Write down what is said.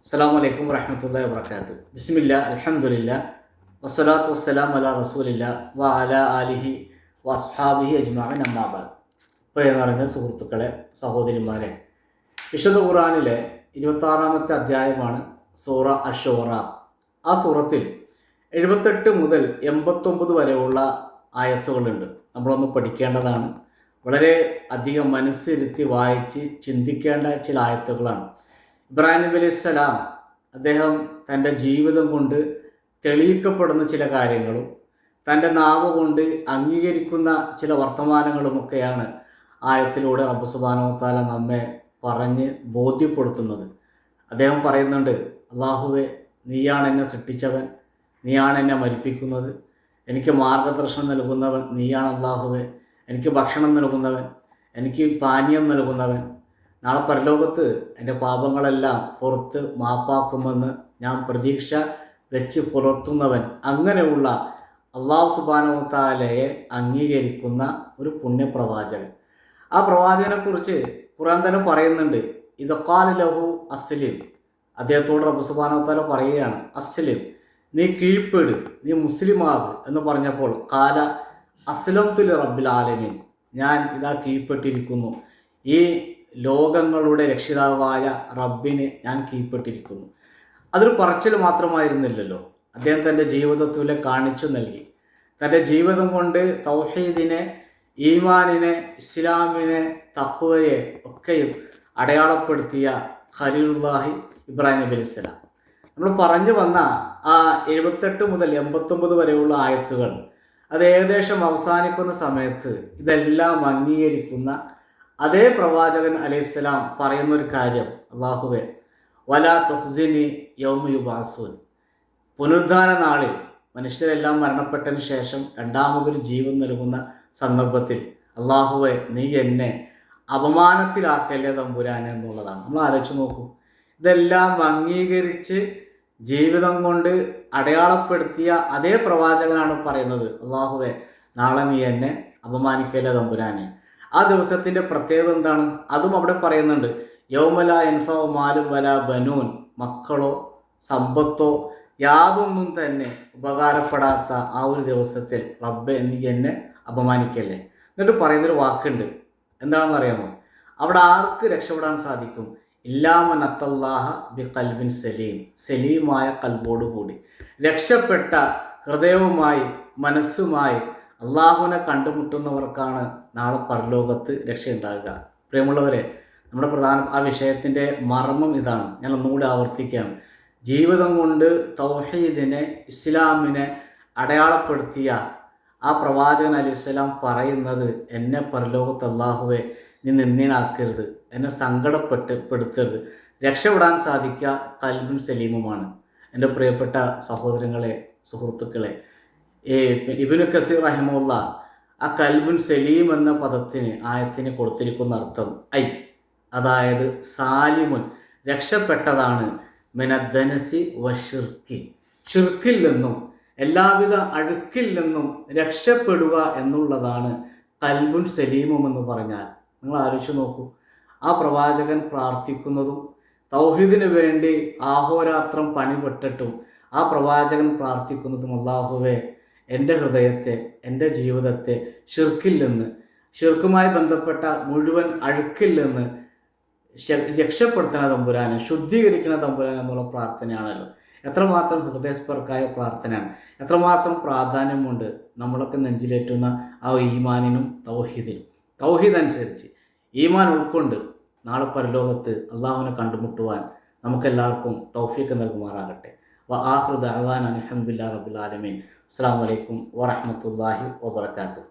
അസ്സലാമു അലൈക്കും വറഹ്മത്തുള്ളാഹി വബറകാതുഹു. ബിസ്മില്ലാ അൽഹംദുലില്ലാ വസ്സലാത്തു വസ്സലാമു അലാ റസൂലില്ലാ വ അലാ ആലിഹി വഅസ്ഹാബിഹി അജ്മഈൻ അമ്മാ ബഅദ്. പ്രിയ നിറഞ്ഞ സുഹൃത്തുക്കളെ, സഹോദരിമാരെ, വിശുദ്ധ ഖുർആനിലെ 26-ാമത്തെ അധ്യായമാണ് സൂറ അഷ്-ശൂറ. ആ സൂറത്തിൽ 78 മുതൽ 89 വരെയുള്ള ആയത്തുകളുണ്ട്. നമ്മളൊന്ന് പഠിക്കേണ്ടതാണ്. വളരെ അധികം മനസ്സിരുത്തി വായിച്ച് ചിന്തിക്കേണ്ട ചില ആയത്തുകളാണ്. ഇബ്രാഹിം നബി അലൈഹിസ്സലാം അദ്ദേഹം തൻ്റെ ജീവിതം കൊണ്ട് തെളിയിക്കപ്പെടുന്ന ചില കാര്യങ്ങളും തൻ്റെ നാവ് കൊണ്ട് അംഗീകരിക്കുന്ന ചില വർത്തമാനങ്ങളുമൊക്കെയാണ് ആയത്തിലൂടെ റബ്ബ് സുബ്ഹാനഹു വ തആല നമ്മെ പറഞ്ഞ് ബോധ്യപ്പെടുത്തുന്നത്. അദ്ദേഹം പറയുന്നുണ്ട്, അല്ലാഹുവേ, നീയാണ് എന്നെ സൃഷ്ടിച്ചവൻ, നീയാണ് എന്നെ മരിപ്പിക്കുന്നത്, എനിക്ക് മാർഗദർശനം നൽകുന്നവൻ നീയാണ് അല്ലാഹുവേ, എനിക്ക് ഭക്ഷണം നൽകുന്നവൻ, എനിക്ക് പാനീയം നൽകുന്നവൻ, നാളെ പരലോകത്ത് എൻ്റെ പാപങ്ങളെല്ലാം പുറത്ത് മാപ്പാക്കുമെന്ന് ഞാൻ പ്രതീക്ഷ വെച്ച് പുലർത്തുന്നവൻ, അങ്ങനെയുള്ള അല്ലാഹു സുബ്ഹാനഹു വ തആലയെ അംഗീകരിക്കുന്ന ഒരു പുണ്യപ്രവാചകൻ. ആ പ്രവാചകനെക്കുറിച്ച് ഖുർആൻ തന്നെ പറയുന്നുണ്ട്, ഇദഖാല ലഹു അസ്ലിം. അദ്ദേഹത്തോട് റബ്ബ് സുബ്ഹാനഹു വ തആല പറയുകയാണ്, അസ്ലിം, നീ കീഴ്പ്പെട്, നീ മുസ്ലിമാക് എന്ന് പറഞ്ഞപ്പോൾ ഖാല അസ്ലംതു ലിറബ്ബിൽ ആലമീൻ, ഞാൻ ഇതാ കീഴ്പ്പെട്ടിരിക്കുന്നു, ഈ ലോകങ്ങളുടെ രക്ഷിതാവായ റബ്ബിന് ഞാൻ കീഴ്പ്പെട്ടിരിക്കുന്നു. അതൊരു പറച്ചിൽ മാത്രമായിരുന്നില്ലല്ലോ, അദ്ദേഹം തൻ്റെ ജീവിതത്തിൽ കാണിച്ചു നൽകി. തൻ്റെ ജീവിതം കൊണ്ട് തൗഹീദിനെ, ഈമാനിനെ, ഇസ്ലാമിനെ, തഖ്വയെ ഒക്കെയും അടയാളപ്പെടുത്തിയ ഖലീലുല്ലാഹി ഇബ്രാഹിം നബി അലൈഹിസ്സലാം. നമ്മൾ പറഞ്ഞു വന്ന ആ 78 മുതൽ 89 വരെയുള്ള ആയത്തുകൾ, അത് ഏകദേശം അവസാനിക്കുന്ന സമയത്ത് ഇതെല്ലാം അംഗീകരിക്കുന്ന അതേ പ്രവാചകൻ അലൈഹിസ്സലാം പറയുന്നൊരു കാര്യം, അല്ലാഹുവേ, വലാ തുഹ്സിനി യൗമ യുബഅസൂൻ, പുനരുദ്ധാന നാളിൽ മനുഷ്യരെല്ലാം മരണപ്പെട്ടതിന് ശേഷം രണ്ടാമതൊരു ജീവൻ നൽകുന്ന സന്ദർഭത്തിൽ അല്ലാഹുവേ, നീ എന്നെ അപമാനത്തിലാക്കല്ലേ തമ്പുരാനെ എന്നുള്ളതാണ്. നമ്മൾ ആലോചിച്ച് നോക്കൂ. ഇതെല്ലാം അംഗീകരിച്ച് ജീവിതം കൊണ്ട് അടയാളപ്പെടുത്തിയ അതേ പ്രവാചകനാണ് പറയുന്നത്, അല്ലാഹുവേ, നാളെ നീ എന്നെ അപമാനിക്കല്ലേ തമ്പുരാനെ. ആ ദിവസത്തിൻ്റെ പ്രത്യേകത എന്താണ്? അതും അവിടെ പറയുന്നുണ്ട്, യൗമ ലാ യൻഫഉ മാലും വലാ ബനൂൻ, മക്കളോ സമ്പത്തോ യാതൊന്നും തന്നെ ഉപകാരപ്പെടാത്ത ആ ഒരു ദിവസത്തിൽ റബ്ബേ, നീ എന്നെ അപമാനിക്കല്ലേ. എന്നിട്ട് പറയുന്നൊരു വാക്കുണ്ട്, എന്താണെന്ന് അറിയാമോ? അവിടെ ആർക്ക് രക്ഷപ്പെടാൻ സാധിക്കും? ഇല്ലാമൻ അത്തല്ലാഹ ബി ഖൽബിൻ സലീം, സലീമായ കൽബോട് കൂടി, രക്ഷപ്പെട്ട ഹൃദയവുമായി മനസ്സുമായി അള്ളാഹുവിനെ കണ്ടുമുട്ടുന്നവർക്കാണ് നാളെ പരലോകത്ത് രക്ഷയുണ്ടാകുക. പ്രിയമുള്ളവരെ, നമ്മുടെ ആ വിഷയത്തിൻ്റെ മർമ്മം ഇതാണ്. ഞാൻ ഒന്നുകൂടി ആവർത്തിക്കുകയാണ്. ജീവിതം കൊണ്ട് തൗഹീദിനെ, ഇസ്ലാമിനെ അടയാളപ്പെടുത്തിയ ആ പ്രവാചകൻ അലൈഹിസ്സലാം പറയുന്നത്, എന്നെ പരലോകത്ത് അല്ലാഹുവേ നീ നിന്ദിനാക്കരുത്, എന്നെ സങ്കടപ്പെടുത്തരുത്, രക്ഷപ്പെടാൻ സാധിക്കുക ഖൽബുൻ സലീമുമാണ്. എൻ്റെ പ്രിയപ്പെട്ട സഹോദരങ്ങളെ, സുഹൃത്തുക്കളെ, ഇബ്നു കസീർ റഹിമഹുല്ലാ ആ കൽബുൻ സലീം എന്ന പദത്തിന്, ആയത്തിന് കൊടുത്തിരിക്കുന്ന അർത്ഥം അതായത് സാലിമുൻ, രക്ഷപ്പെട്ടതാണ്, മിനദ്ദനസി വശിർക്കി, ഷിർക്കിൽ നിന്നും എല്ലാവിധ അഴുക്കിൽ നിന്നും രക്ഷപ്പെടുക എന്നുള്ളതാണ് കൽബുൻ സലീമും എന്ന് പറഞ്ഞാൽ. നിങ്ങൾ ആലോചിച്ച് നോക്കൂ. ആ പ്രവാചകൻ പ്രാർത്ഥിക്കുന്നതും തൗഹീദിന് വേണ്ടി ആഹോരാത്രം പണിപെട്ടിട്ടും ആ പ്രവാചകൻ പ്രാർത്ഥിക്കുന്നതും, അല്ലാഹുവേ, എൻ്റെ ഹൃദയത്തെ, എൻ്റെ ജീവിതത്തെ ഷിർക്കിൽ നിന്ന്, ഷിർക്കുമായി ബന്ധപ്പെട്ട മുഴുവൻ അഴുക്കിൽ നിന്ന് രക്ഷപ്പെടുത്തണ തമ്പുരാനെ, ശുദ്ധീകരിക്കണ തമ്പുരാൻ എന്നുള്ള പ്രാർത്ഥനയാണല്ലോ. എത്രമാത്രം ഹൃദയസ്പർക്കായ പ്രാർത്ഥനയാണ്, എത്രമാത്രം പ്രാധാന്യമുണ്ട് നമ്മളൊക്കെ നെഞ്ചിലേറ്റുന്ന ആ ഈമാനിനും തൗഹീദിനും. തൗഹീദ് അനുസരിച്ച് ഈമാൻ ഉൾക്കൊണ്ട് നാളെ പരലോകത്ത് അള്ളാഹുവിനെ കണ്ടുമുട്ടുവാൻ നമുക്കെല്ലാവർക്കും തൗഫീഖ് നൽകുമാറാകട്ടെ. വ ആഖിറു ദഅവാന അൽഹംദുലില്ലാഹി റബ്ബിൽ ആലമീൻ. അസ്സലാമു അലൈക്കും വറഹ്മത്തുള്ളാഹി വബറകാതുഹു.